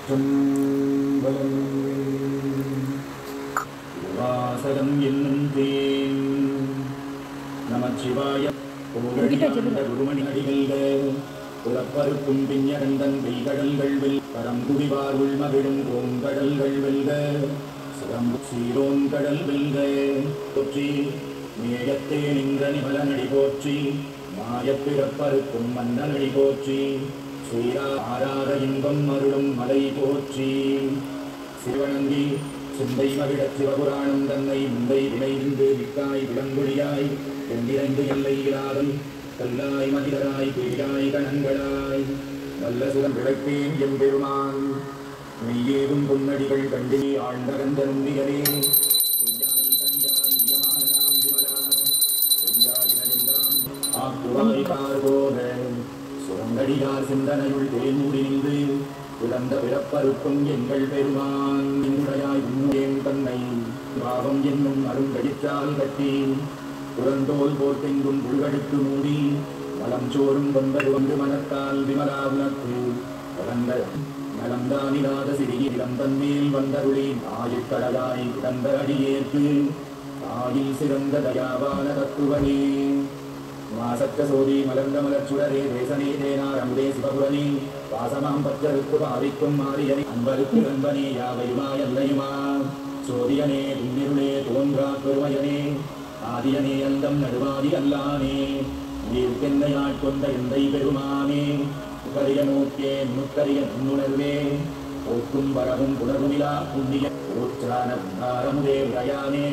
திருச்சிற்றம்பலம். வாசகம் என்னும் தேன் நமச்சிவாய குருமணி அடிகள் புலப்பருக்கும் பிஞகண்டன் கைகடல்கள் வெல் பரம்புவிவார் உள்மகிழும் பூங்கடல்கள் வெல்க சிறம்பு சீரோன் கடல் வெல்க போற்றி மேயத்தே நின்ற நிமலனடி போற்றி மாயப்பிறப்பருக்கும் மன்னனடி போற்றி ஸ்ரீரா ஆராத இன்பம் அருளும் மலை போற்றி சிவனங்கி சிந்தை மகிழச் சிவபுராணம் தன்னை முந்தை விளைந்து விக்காய் விளங்குழியாய் எந்திரந்து எல்லை இல்லாதல் கல்லாய் மதிலராய் பெரியாய் கணங்களாய் நல்ல சுகம் விளைப்பேன் எம்பெருமான் மெய்யேவும் பொன்னடிகள் கண்டே ஆழ்ந்தகந்த நுண்ணியரே சுரங்கடியார் சிந்தனையுள் தேன்மூடி நின்று இழந்த பிறப்பருக்கும் எங்கள் பெருமான் என்னுடையாய் உன்னுடையன் தன்னை பாவம் என்னும் அருங்கடித்தால் கட்டி புறந்தோல் போர்த்தெங்கும் புழுகடித்து மூடி மலம் சோறும் கொண்டது வந்து மனத்தால் விமலா உனக்கு கலந்த நலந்தானிராத சிறிய இளம் தன்மேல் வந்தருளி ஆயுக்கடலாய் கிடந்த அடியேற்கு ஆயில் சிறந்த தயாவான தத்துவனே மாசற்ற சோதி மலர்ந்த மலர்ச்சுடரே தேசனே தேனார் அமுதே சிவபுரனே வாசமாம் பற்றருக்கு பாவிக்கும் மாரியனே அன்பருக்கு நண்பனே யாவையுமா எல்லையுமா சோதியனே துன்னிருளே தோன்றா பெருமையனே ஆதியனே அந்தம் நடுவாதி அல்லானே நீர்க்கென்னை ஆட்கொண்ட எந்தை பெருமானே முக்கரிய நோக்கே முக்கரிய நுண்ணுணர்வே போக்கும் வரவும் புணர்வுமிலா புண்ணிய ஊற்றான புகாரமுதே விரயானே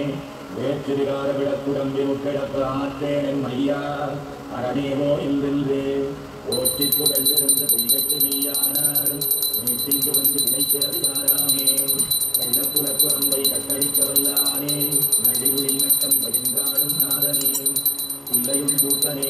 வேற்று விகார விளக்குடம் விமுக்கிடப்ப ஆற்றேன் மையா அரணேவோ இல்வெல்வே ஓற்றி புகழ்ந்திருந்து பொய்கட்டு மெய்யானார் நீட்டிங்கு வந்து வினைக்கிறவியாராமே கள்ளப்புறப்புறம்பை கட்டளிக்க வல்லானே நடிவுளில் நட்டம் பகிர்ந்தாடும் நாதனே பிள்ளையுள் கூட்டனே